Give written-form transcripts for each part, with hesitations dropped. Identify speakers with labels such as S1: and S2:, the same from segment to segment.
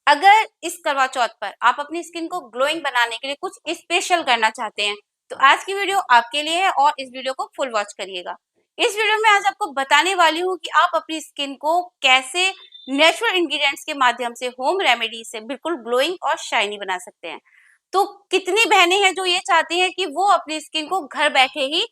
S1: अगर इस करवा चौथ पर आप अपनी स्किन को ग्लोइंग बनाने के लिए कुछ स्पेशल करना चाहते हैं, तो आज की वीडियो आपके लिए है और इस वीडियो को फुल वॉच करिएगा। इस वीडियो में आज आपको बताने वाली हूँ कि आप अपनी स्किन को कैसे नेचुरल इंग्रेडिएंट्स के माध्यम से, होम रेमेडी से बिल्कुल ग्लोइंग और शाइनी बना सकते हैं। तो कितनी बहनें हैं जो ये चाहती हैं कि वो अपनी स्किन को घर बैठे ही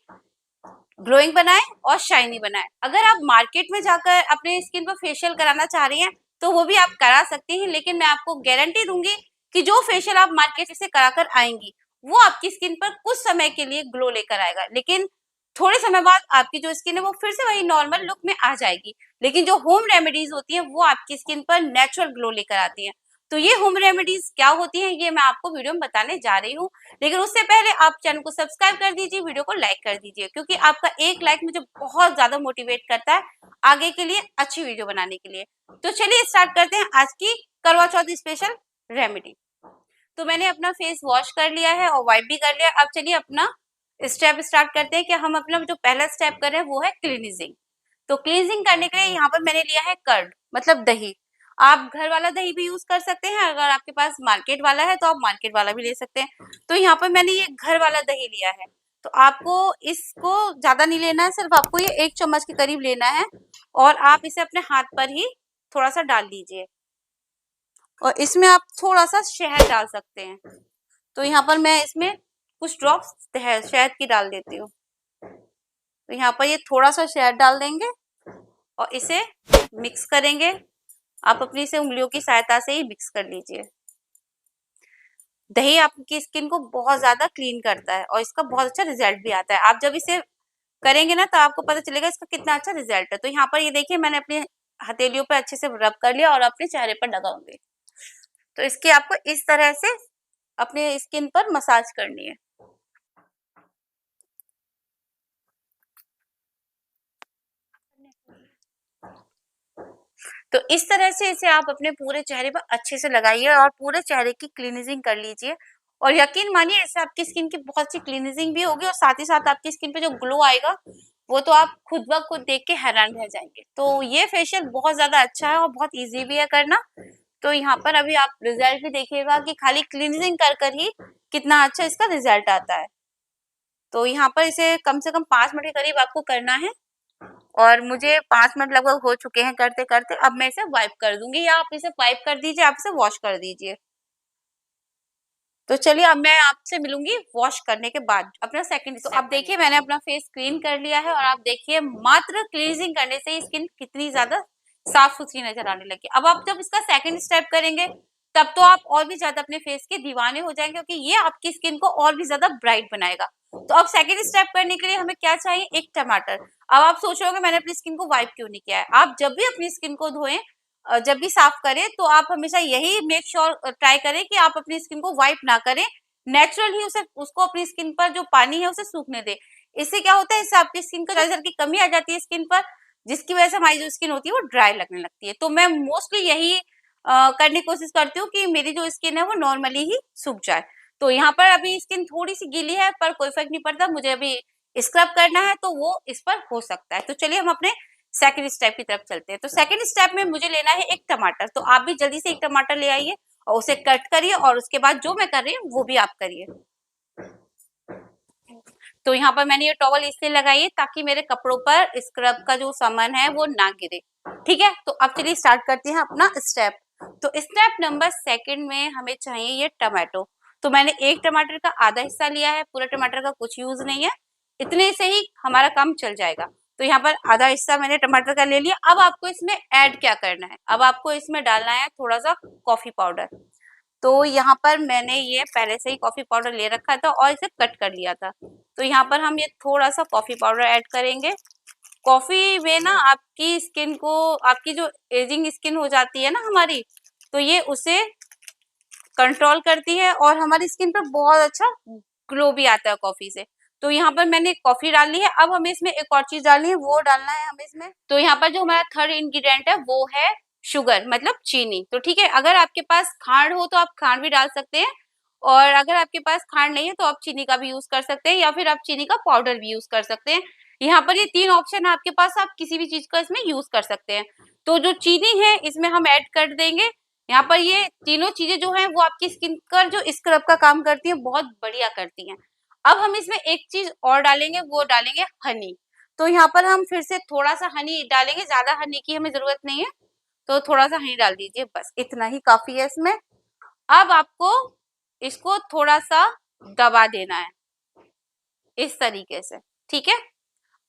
S1: ग्लोइंग बनाए और शाइनी बनाए। अगर आप मार्केट में जाकर अपने स्किन पर फेशियल कराना चाह रही हैं, तो वो भी आप करा सकती हैं, लेकिन मैं आपको गारंटी दूंगी कि जो फेशियल आप मार्केट से कराकर आएंगी, वो आपकी स्किन पर कुछ समय के लिए ग्लो लेकर आएगा, लेकिन थोड़े समय बाद आपकी जो स्किन है वो फिर से वही नॉर्मल लुक में आ जाएगी। लेकिन जो होम रेमेडीज होती हैं वो आपकी स्किन पर नेचुरल ग्लो लेकर आती हैं। तो ये होम रेमेडीज क्या होती हैं, ये मैं आपको वीडियो में बताने जा रही हूँ। लेकिन उससे पहले आप चैनल को सब्सक्राइब कर दीजिए, वीडियो को लाइक कर दीजिए, क्योंकि आपका एक लाइक मुझे बहुत ज्यादा मोटिवेट करता है आगे के लिए अच्छी वीडियो बनाने के लिए। तो चलिए स्टार्ट करते हैं आज की करवा चौथ स्पेशल रेमेडी। तो मैंने अपना फेस वॉश कर लिया है और वाइप भी कर लिया। अब चलिए अपना स्टेप स्टार्ट करते हैं कि हम अपना जो पहला स्टेप कर रहे हैं वो है क्लीनिजिंग। तो क्लींजिंग करने के लिए यहाँ पर मैंने लिया है कर्ड, मतलब दही। आप घर वाला दही भी यूज कर सकते हैं, अगर आपके पास मार्केट वाला है तो आप मार्केट वाला भी ले सकते हैं। तो यहाँ पर मैंने ये घर वाला दही लिया है। तो आपको इसको ज्यादा नहीं लेना है, सिर्फ आपको ये 1 चम्मच के करीब लेना है और आप इसे अपने हाथ पर ही थोड़ा सा डाल लीजिए और इसमें आप थोड़ा सा शहद डाल सकते हैं। तो यहाँ पर मैं इसमें कुछ ड्रॉप्स शहद की डाल देती हूँ। तो यहाँ पर ये थोड़ा सा शहद डाल देंगे और इसे मिक्स करेंगे। आप अपनी इसे उंगलियों की सहायता से ही मिक्स कर लीजिए। दही आपकी स्किन को बहुत ज्यादा क्लीन करता है और इसका बहुत अच्छा रिजल्ट भी आता है। आप जब इसे करेंगे ना तो आपको पता चलेगा इसका कितना अच्छा रिजल्ट है। तो यहाँ पर ये देखिए मैंने अपनी हथेलियों पे अच्छे से रब कर लिया और अपने चेहरे पर लगाऊंगी। तो इसकी आपको इस तरह से अपने स्किन पर मसाज करनी है। तो इस तरह से इसे आप अपने पूरे चेहरे पर अच्छे से लगाइए और पूरे चेहरे की क्लीनिजिंग कर लीजिए। और यकीन मानिए इससे आपकी स्किन की बहुत सी क्लीनिजिंग भी होगी और साथ ही साथ आपकी स्किन पे जो ग्लो आएगा वो तो आप खुद ब खुद देख के हैरान रह जाएंगे। तो ये फेशियल बहुत ज्यादा अच्छा है और बहुत इजी भी है करना। तो यहाँ पर अभी आप रिजल्ट भी देखिएगा कि खाली क्लीनिजिंग कर कर ही कितना अच्छा इसका रिजल्ट आता है। तो यहाँ पर इसे कम से कम 5 मिनट के करीब आपको करना है और मुझे 5 मिनट लगभग हो चुके हैं करते करते। अब मैं इसे वाइप कर दूंगी या आप इसे वाइप कर दीजिए, आप इसे वॉश कर दीजिए। तो चलिए अब मैं आपसे मिलूंगी वॉश करने के बाद अपना सेकंड। तो अब देखिए मैंने अपना फेस क्लीन कर लिया है और आप देखिए मात्र क्लींजिंग करने से स्किन कितनी ज्यादा साफ सुथरी नजर आने लगी। अब आप जब इसका सेकंड स्टेप करेंगे तब तो आप और भी ज्यादा अपने फेस के दीवाने हो जाएंगे, क्योंकि ये आपकी स्किन को और भी ज्यादा ब्राइट बनाएगा। तो अब सेकंड स्टेप करने के लिए हमें क्या चाहिए, एक टमाटर। अब आप सोच रहे होंगे मैंने अपनी स्किन को वाइप क्यों नहीं किया है। आप जब भी अपनी स्किन को धोएं, जब भी साफ करें, तो आप हमेशा यही मेक श्योर ट्राई करें कि आप अपनी स्किन को वाइप ना करें, नेचुरल ही उसे उसको अपनी स्किन पर जो पानी है उसे सूखने दे। इससे क्या होता है, इससे आपकी स्किन को मॉइस्चर की कमी आ जाती है स्किन पर, जिसकी वजह से हमारी जो स्किन होती है वो ड्राई लगने लगती है। तो मैं मोस्टली यही करने की कोशिश करती हूँ कि मेरी जो स्किन है वो नॉर्मली ही सूख जाए। तो यहाँ पर अभी स्किन थोड़ी सी गीली है पर कोई फर्क नहीं पड़ता, मुझे अभी स्क्रब करना है तो वो इस पर हो सकता है। तो चलिए हम अपने सेकंड स्टेप की तरफ चलते हैं। तो सेकंड स्टेप में मुझे लेना है एक टमाटर। तो आप भी जल्दी से एक टमाटर ले आइए और उसे कट करिए और उसके बाद जो मैं कर रही हूँ वो भी आप करिए। तो यहाँ पर मैंने ये टॉवल इसलिए लगाई है ताकि मेरे कपड़ों पर स्क्रब का जो सामान है वो ना गिरे। ठीक है, तो अब चलिए स्टार्ट करते हैं अपना स्टेप। तो स्टेप नंबर सेकंड में हमें चाहिए ये टमाटो। तो मैंने एक टमाटर का आधा हिस्सा लिया है, पूरा टमाटर का कुछ यूज नहीं है, इतने से ही हमारा काम चल जाएगा। तो यहाँ पर आधा हिस्सा मैंने टमाटर का ले लिया। अब आपको इसमें ऐड क्या करना है, अब आपको इसमें डालना है थोड़ा सा कॉफी पाउडर। तो यहाँ पर मैंने ये पहले से ही कॉफी पाउडर ले रखा था और इसे कट कर लिया था। तो यहाँ पर हम ये थोड़ा सा कॉफी पाउडर ऐड करेंगे। कॉफी में ना आपकी स्किन को, आपकी जो एजिंग स्किन हो जाती है ना हमारी, तो ये उसे कंट्रोल करती है और हमारी स्किन पर बहुत अच्छा ग्लो भी आता है कॉफी से। तो यहाँ पर मैंने कॉफी डाल ली है। अब हमें इसमें एक और चीज डालनी है, वो डालना है हमें इसमें। तो यहाँ पर जो हमारा थर्ड इंग्रेडिएंट है वो है शुगर, मतलब चीनी। तो ठीक है, अगर आपके पास खांड हो तो आप खांड भी डाल सकते हैं, और अगर आपके पास खांड नहीं है तो आप चीनी का भी यूज कर सकते हैं या फिर आप चीनी का पाउडर भी यूज कर सकते हैं। यहाँ पर ये 3 ऑप्शन है आपके पास, आप किसी भी चीज का इसमें यूज कर सकते हैं। तो जो चीनी है इसमें हम ऐड कर देंगे यहाँ पर ये तीनों चीजें जो हैं वो आपकी स्किन का जो स्क्रब का काम करती हैं, बहुत बढ़िया करती हैं। अब हम इसमें एक चीज और डालेंगे, वो डालेंगे हनी। तो यहाँ पर हम फिर से थोड़ा सा हनी डालेंगे, ज्यादा हनी की हमें जरूरत नहीं है, तो थोड़ा सा हनी डाल दीजिए, बस इतना ही काफी है इसमें। अब आपको इसको थोड़ा सा दबा देना है इस तरीके से, ठीक है।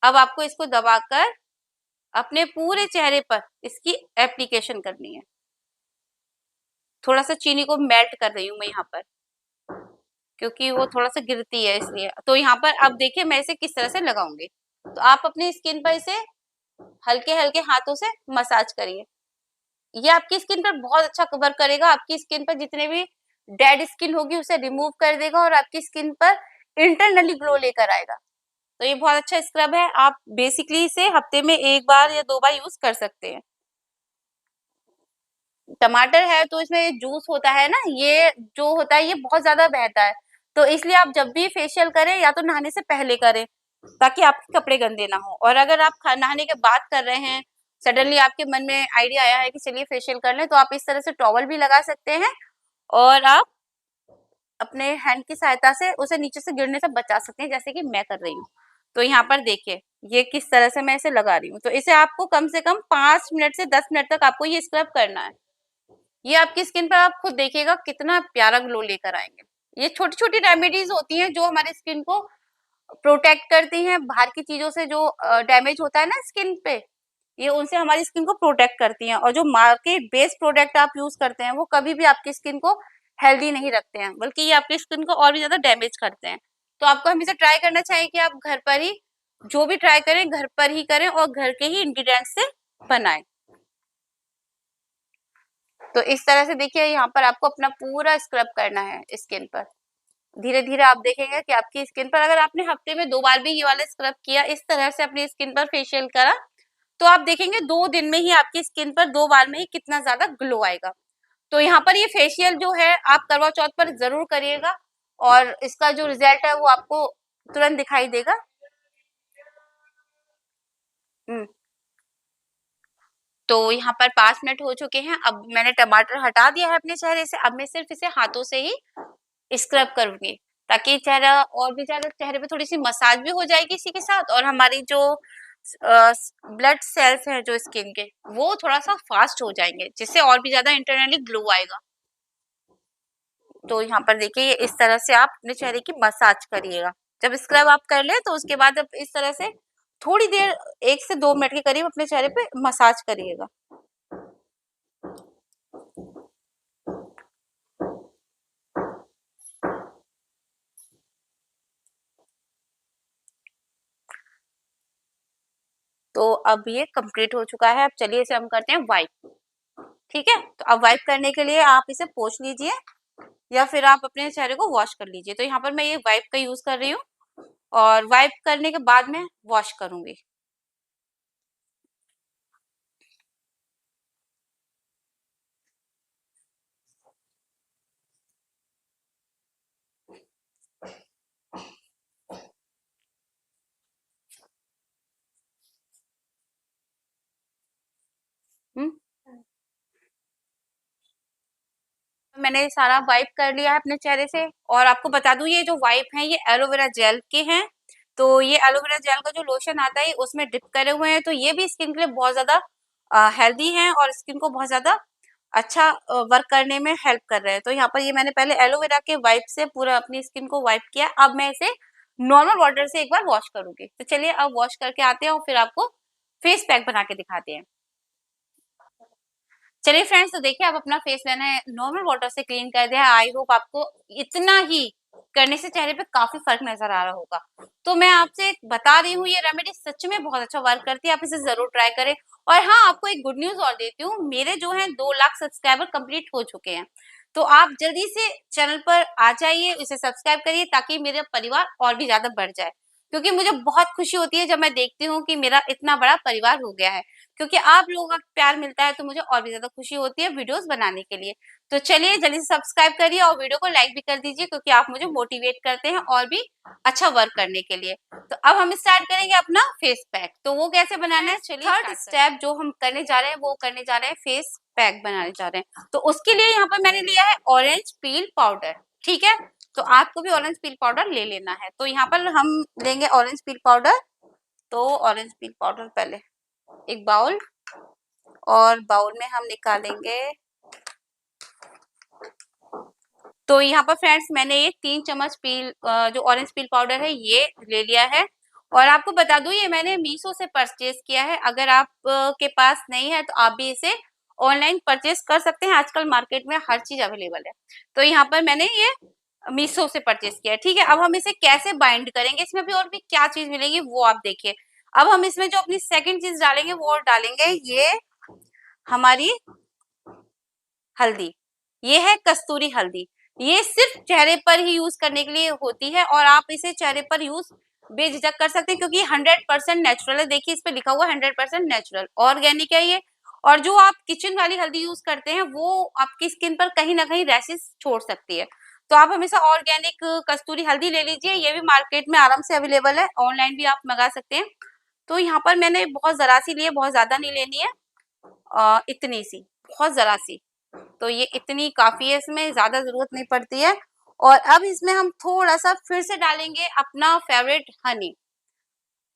S1: अब आपको इसको दबाकर अपने पूरे चेहरे पर इसकी एप्लीकेशन करनी है। थोड़ा सा चीनी को मेल्ट कर रही हूँ मैं यहाँ पर, क्योंकि वो थोड़ा सा गिरती है इसलिए। तो यहाँ पर अब देखिए मैं इसे किस तरह से लगाऊंगी। तो आप अपनी स्किन पर इसे हल्के हल्के हाथों से मसाज करिए। ये आपकी स्किन पर बहुत अच्छा कवर करेगा, आपकी स्किन पर जितने भी डेड स्किन होगी उसे रिमूव कर देगा और आपकी स्किन पर इंटरनली ग्लो लेकर आएगा। तो ये बहुत अच्छा स्क्रब है, आप बेसिकली इसे हफ्ते में 1 बार या 2 बार यूज कर सकते हैं। टमाटर है तो इसमें जूस होता है ना, ये जो होता है ये बहुत ज्यादा बहता है, तो इसलिए आप जब भी फेशियल करें या तो नहाने से पहले करें, ताकि आपके कपड़े गंदे ना हो। और अगर आप नहाने के बाद कर रहे हैं, सडनली आपके मन में आइडिया आया है कि चलिए फेशियल कर लें, तो आप इस तरह से टॉवल भी लगा सकते हैं और आप अपने हैंड की सहायता से उसे नीचे से गिरने से बचा सकते हैं, जैसे कि मैं कर रही हूँ। तो यहाँ पर देखिए ये किस तरह से मैं इसे लगा रही हूँ। तो इसे आपको कम से कम 5 मिनट से 10 मिनट तक आपको ये स्क्रब करना है। ये आपकी स्किन पर आप खुद देखिएगा कितना प्यारा ग्लो लेकर आएंगे। ये छोटी छोटी रेमेडीज होती हैं जो हमारे स्किन को प्रोटेक्ट करती हैं बाहर की चीजों से, जो डैमेज होता है ना स्किन पे, ये उनसे हमारी स्किन को प्रोटेक्ट करती हैं। और जो मार्केट बेस्ड प्रोडक्ट आप यूज करते हैं वो कभी भी आपकी स्किन को हेल्दी नहीं रखते हैं, बल्कि ये आपकी स्किन को और भी ज्यादा डैमेज करते हैं। तो आपको हमेशा ट्राई करना चाहिए कि आप घर पर ही जो भी ट्राई करें घर पर ही करें और घर के ही इंग्रेडिएंट्स से बनाएं। तो इस तरह से देखिए यहाँ पर आपको अपना पूरा स्क्रब करना है स्किन पर। धीरे धीरे आप देखेंगे कि आपकी स्किन पर, अगर आपने हफ्ते में 2 बार भी ये वाला स्क्रब किया, इस तरह से अपनी स्किन पर फेशियल करा, तो आप देखेंगे 2 दिन में ही आपकी स्किन पर 2 बार में ही कितना ज्यादा ग्लो आएगा। तो यहाँ पर ये फेशियल जो है आप करवा चौथ पर जरूर करिएगा और इसका जो रिजल्ट है वो आपको तुरंत दिखाई देगा। हम्म, तो यहाँ पर 5 मिनट हो चुके हैं। अब मैंने टमाटर हटा दिया है अपने चेहरे से, अब मैं सिर्फ इसे हाथों से ही स्क्रब करूंगी, ताकि चेहरा और भी ज्यादा, चेहरे पे थोड़ी सी मसाज भी हो जाएगी इसी के साथ, और हमारी जो ब्लड सेल्स हैं जो स्किन के, वो थोड़ा सा फास्ट हो जाएंगे, जिससे और भी ज्यादा इंटरनली ग्लो आएगा। तो यहाँ पर देखिए इस तरह से आप अपने चेहरे की मसाज करिएगा। जब स्क्रब आप कर ले तो उसके बाद अब इस तरह से थोड़ी देर 1 से 2 मिनट के करीब अपने चेहरे पे मसाज करिएगा। तो अब ये कंप्लीट हो चुका है। अब चलिए इसे हम करते हैं वाइप। ठीक है, तो अब वाइप करने के लिए आप इसे पोंछ लीजिए या फिर आप अपने चेहरे को वॉश कर लीजिए। तो यहाँ पर मैं ये वाइप का यूज कर रही हूँ और वाइप करने के बाद मैं वॉश करूंगी। हम्म, मैंने सारा वाइप कर लिया है अपने चेहरे से। और आपको बता दूं ये जो वाइप है ये एलोवेरा जेल के हैं। तो ये एलोवेरा जेल का जो लोशन आता है उसमें डिप करे हुए हैं, तो ये भी स्किन के लिए बहुत ज्यादा हेल्दी है और स्किन को बहुत ज्यादा अच्छा वर्क करने में हेल्प कर रहे हैं। तो यहाँ पर ये मैंने पहले एलोवेरा के वाइप से पूरा अपनी स्किन को वाइप किया, अब मैं इसे नॉर्मल वाटर से एक बार वॉश करूंगी। तो चलिए अब वॉश करके आते हैं और फिर आपको फेस पैक बना के दिखाते हैं। चलिए फ्रेंड्स, तो देखिए अब अपना फेस मैंने नॉर्मल वाटर से क्लीन कर दिया है। आई होप आपको इतना ही करने से चेहरे पे काफी फर्क नजर आ रहा होगा। तो मैं आपसे बता रही हूँ ये रेमेडी सच में बहुत अच्छा वर्क करती है, आप इसे जरूर ट्राई करें। और हाँ, आपको एक गुड न्यूज और देती हूँ, मेरे जो है 2 लाख सब्सक्राइबर कंप्लीट हो चुके हैं। तो आप जल्दी से चैनल पर आ जाइए, इसे सब्सक्राइब करिए ताकि मेरा परिवार और भी ज्यादा बढ़ जाए। क्योंकि मुझे बहुत खुशी होती है जब मैं देखती हूँ कि मेरा इतना बड़ा परिवार हो गया है, क्योंकि आप लोगों का प्यार मिलता है तो मुझे और भी ज्यादा खुशी होती है वीडियोस बनाने के लिए। तो चलिए जल्दी से सब्सक्राइब करिए और वीडियो को लाइक भी कर दीजिए, क्योंकि आप मुझे मोटिवेट करते हैं और भी अच्छा वर्क करने के लिए। तो अब हम स्टार्ट करेंगे अपना फेस पैक। तो वो कैसे बनाना है, चलिए थर्ड स्टेप जो हम करने जा रहे हैं वो करने जा रहे हैं फेस पैक बनाने जा रहे हैं। तो उसके लिए यहाँ पर मैंने लिया है ऑरेंज पील पाउडर, ठीक है। तो आपको भी ऑरेंज पील पाउडर ले लेना है। तो यहाँ पर हम लेंगे ऑरेंज पील पाउडर। तो ऑरेंज पील पाउडर पहले एक बाउल, और बाउल में हम निकालेंगे। तो यहाँ पर फ्रेंड्स मैंने ये 3 चम्मच जो ऑरेंज पील पाउडर है ये ले लिया है। और आपको बता दूं ये मैंने मीशो से परचेज किया है। अगर आप के पास नहीं है तो आप भी इसे ऑनलाइन परचेज कर सकते हैं। आजकल मार्केट में हर चीज अवेलेबल है। तो यहाँ पर मैंने ये मीशो से परचेज किया है, ठीक है। अब हम इसे कैसे बाइंड करेंगे, इसमें भी और भी क्या चीज मिलेगी वो आप देखिए। अब हम इसमें जो अपनी सेकंड चीज डालेंगे वो डालेंगे ये हमारी हल्दी। ये है कस्तूरी हल्दी। ये सिर्फ चेहरे पर ही यूज करने के लिए होती है, और आप इसे चेहरे पर यूज बेझिझक कर सकते हैं, क्योंकि 100% नेचुरल है। देखिए इस पे लिखा हुआ है 100% नेचुरल, ऑर्गेनिक है ये। और जो आप किचन वाली हल्दी यूज करते हैं वो आपकी स्किन पर कहीं ना कहीं रैशेस छोड़ सकती है। तो आप हमेशा ऑर्गेनिक कस्तूरी हल्दी ले लीजिए। ये भी मार्केट में आराम से अवेलेबल है, ऑनलाइन भी आप मंगा सकते हैं। तो यहाँ पर मैंने बहुत जरा सी ली है, बहुत ज्यादा नहीं लेनी है, इतनी सी, बहुत जरा सी। तो ये इतनी काफी है, इसमें ज्यादा जरूरत नहीं पड़ती है। और अब इसमें हम थोड़ा सा फिर से डालेंगे अपना फेवरेट हनी।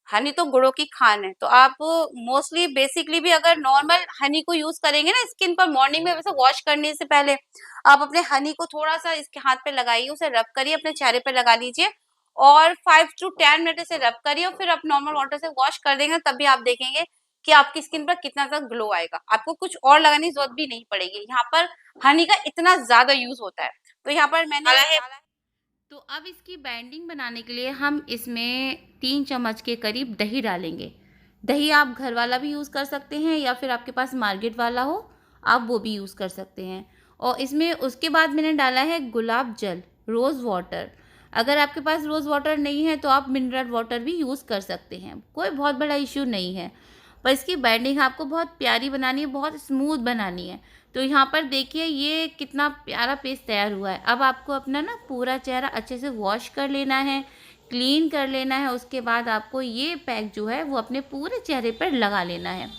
S1: हनी तो गुड़ों की खान है। तो आप मोस्टली बेसिकली भी अगर नॉर्मल हनी को यूज करेंगे ना स्किन पर, मॉर्निंग में वैसे वॉश करने से पहले आप अपने हनी को थोड़ा सा इसके हाथ पे लगाइए, उसे रब करिए, अपने चेहरे पे लगा लीजिए, और 5 to 10 मिनट इसे रब करिए, और फिर आप नॉर्मल वाटर से वॉश कर देंगे, तभी आप देखेंगे कि आपकी स्किन पर कितना ज्यादा ग्लो आएगा। आपको कुछ और लगाने की जरूरत भी नहीं पड़ेगी। यहाँ पर हनी का इतना ज्यादा यूज होता है। तो यहाँ पर मैंने डाला है। तो अब इसकी बाइंडिंग बनाने के लिए हम इसमें 3 चम्मच के करीब दही डालेंगे। दही आप घर वाला भी यूज़ कर सकते हैं, या फिर आपके पास मार्केट वाला हो आप वो भी यूज़ कर सकते हैं। और इसमें उसके बाद मैंने डाला है गुलाब जल, रोज़ वाटर। अगर आपके पास रोज़ वाटर नहीं है तो आप मिनरल वाटर भी यूज़ कर सकते हैं, कोई बहुत बड़ा इश्यू नहीं है। पर इसकी बाइंडिंग आपको बहुत प्यारी बनानी है, बहुत स्मूथ बनानी है। तो यहाँ पर देखिए ये कितना प्यारा पेस्ट तैयार हुआ है। अब आपको अपना ना पूरा चेहरा अच्छे से वॉश कर लेना है, क्लीन कर लेना है। उसके बाद आपको ये पैक जो है वो अपने पूरे चेहरे पर लगा लेना है।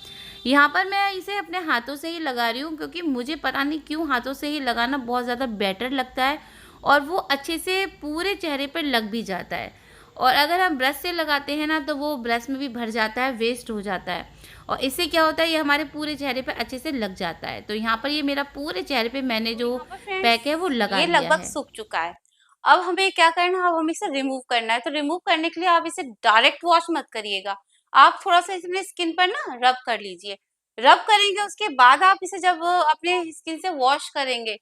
S1: यहाँ पर मैं इसे अपने हाथों से ही लगा रही हूँ, क्योंकि मुझे पता नहीं क्यों हाथों से ही लगाना बहुत ज़्यादा बेटर लगता है, और वो अच्छे से पूरे चेहरे पर लग भी जाता है। और अगर हम ब्रश से लगाते हैं ना तो वो ब्रश में भी भर जाता है, वेस्ट हो जाता है। और इससे क्या होता है, ये हमारे पूरे चेहरे पे अच्छे से लग जाता है। तो यहाँ पर ये मेरा पूरे चेहरे पे मैंने जो पैक है वो लगा लिया है। ये लगभग सूख चुका है। अब हमें क्या करना है, अब हमें इसे रिमूव करना है। तो रिमूव करने के लिए आप इसे डायरेक्ट वॉश मत करिएगा, आप थोड़ा सा इसमें स्किन पर ना रब कर लीजिए। रब करेंगे उसके बाद आप इसे जब अपने स्किन से वॉश करेंगे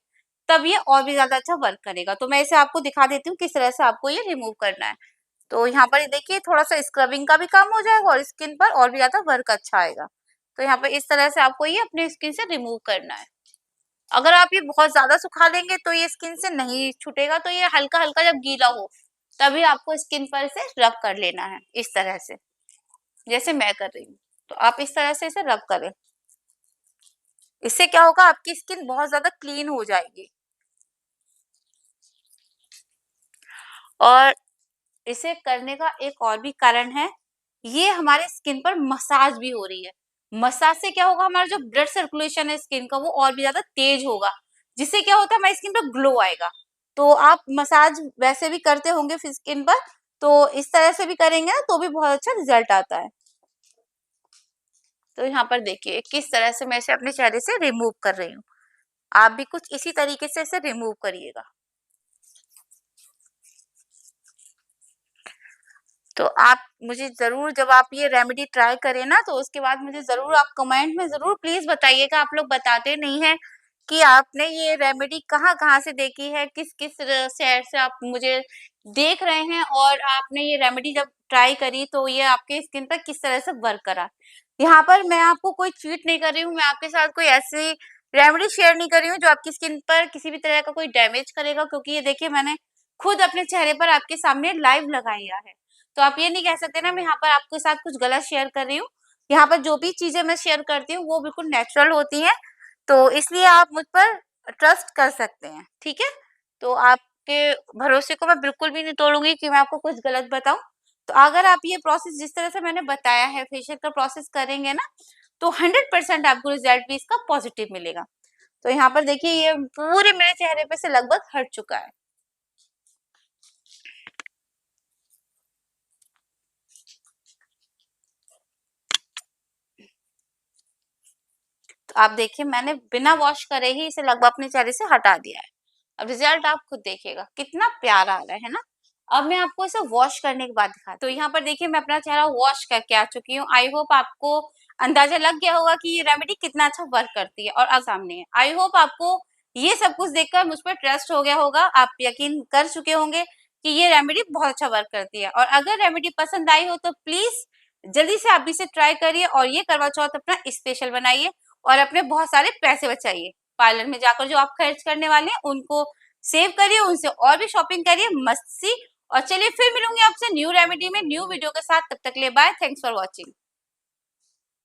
S1: तब ये और भी ज्यादा अच्छा वर्क करेगा। तो मैं इसे आपको दिखा देती हूँ किस तरह से आपको ये रिमूव करना है। तो यहाँ पर देखिए थोड़ा सा स्क्रबिंग का भी काम हो जाएगा और स्किन पर और भी ज्यादा वर्क अच्छा आएगा। तो यहाँ पर इस तरह से आपको ये अपने स्किन से रिमूव करना है। अगर आप ये बहुत ज्यादा सुखा लेंगे तो ये स्किन से नहीं छूटेगा। तो ये हल्का हल्का जब गीला हो तभी आपको स्किन पर इसे रब कर लेना है, इस तरह से जैसे मैं कर रही हूँ। तो आप इस तरह से इसे रब करें। इससे क्या होगा, आपकी स्किन बहुत ज्यादा क्लीन हो जाएगी। और इसे करने का एक और भी कारण है, ये हमारे स्किन पर मसाज भी हो रही है। मसाज से क्या होगा, हमारा जो ब्लड सर्कुलेशन है स्किन का वो और भी ज्यादा तेज होगा, जिससे क्या होता है हमारी स्किन पर ग्लो आएगा। तो आप मसाज वैसे भी करते होंगे फिर स्किन पर, तो इस तरह से भी करेंगे ना तो भी बहुत अच्छा रिजल्ट आता है। तो यहाँ पर देखिए किस तरह से मैं इसे अपने चेहरे से रिमूव कर रही हूँ। आप भी कुछ इसी तरीके से इसे रिमूव करिएगा। तो आप मुझे ज़रूर, जब आप ये रेमेडी ट्राई करें ना तो उसके बाद मुझे ज़रूर आप कमेंट में ज़रूर प्लीज़ बताइएगा। आप लोग बताते नहीं हैं कि आपने ये रेमेडी कहाँ-कहाँ से देखी है, किस-किस शहर से आप मुझे देख रहे हैं, और आपने ये रेमेडी जब ट्राई करी तो ये आपके स्किन पर किस तरह से वर्क करा। यहाँ पर मैं आपको कोई चीट नहीं कर रही हूँ, मैं आपके साथ कोई ऐसी रेमेडी शेयर नहीं कर रही हूँ जो आपकी स्किन पर किसी भी तरह का कोई डैमेज करेगा, क्योंकि ये देखिए मैंने खुद अपने चेहरे पर आपके सामने लाइव लगाया है। तो आप ये नहीं कह सकते ना मैं यहाँ पर आपके साथ कुछ गलत शेयर कर रही हूँ। यहाँ पर जो भी चीजें मैं शेयर करती हूँ वो बिल्कुल नेचुरल होती हैं, तो इसलिए आप मुझ पर ट्रस्ट कर सकते हैं, ठीक है। तो आपके भरोसे को मैं बिल्कुल भी नहीं तोड़ूंगी कि मैं आपको कुछ गलत बताऊं। तो अगर आप ये प्रोसेस जिस तरह से मैंने बताया है फेशियल का प्रोसेस करेंगे ना तो 100% आपको रिजल्ट भी इसका पॉजिटिव मिलेगा। तो यहाँ पर देखिए ये पूरे मेरे चेहरे पे से लगभग हट चुका है। तो आप देखिए मैंने बिना वॉश करे ही इसे लगभग अपने चेहरे से हटा दिया है। अब रिजल्ट आप खुद देखिएगा कितना प्यारा आ रहा है ना। अब मैं आपको इसे वॉश करने के बाद दिखाती हूँ। तो यहाँ पर देखिए मैं अपना चेहरा वॉश करके आ चुकी हूँ। आई होप आपको अंदाजा लग गया होगा कि ये रेमेडी कितना अच्छा वर्क करती है और अब सामने है। आई होप आपको ये सब कुछ देखकर मुझ पर ट्रस्ट हो गया होगा। आप यकीन कर चुके होंगे कि ये रेमेडी बहुत अच्छा वर्क करती है। और अगर रेमेडी पसंद आई हो तो प्लीज जल्दी से आप भी इसे ट्राई करिए और ये करवा चौथ अपना स्पेशल बनाइए और अपने बहुत सारे पैसे बचाइए। पार्लर में जाकर जो आप खर्च करने वाले हैं उनको सेव करिए, उनसे और भी शॉपिंग करिए मस्त सी। और चलिए फिर मिलूंगी आपसे न्यू रेमेडी में न्यू वीडियो के साथ। तब तक के लिए बाय। Thanks for watching.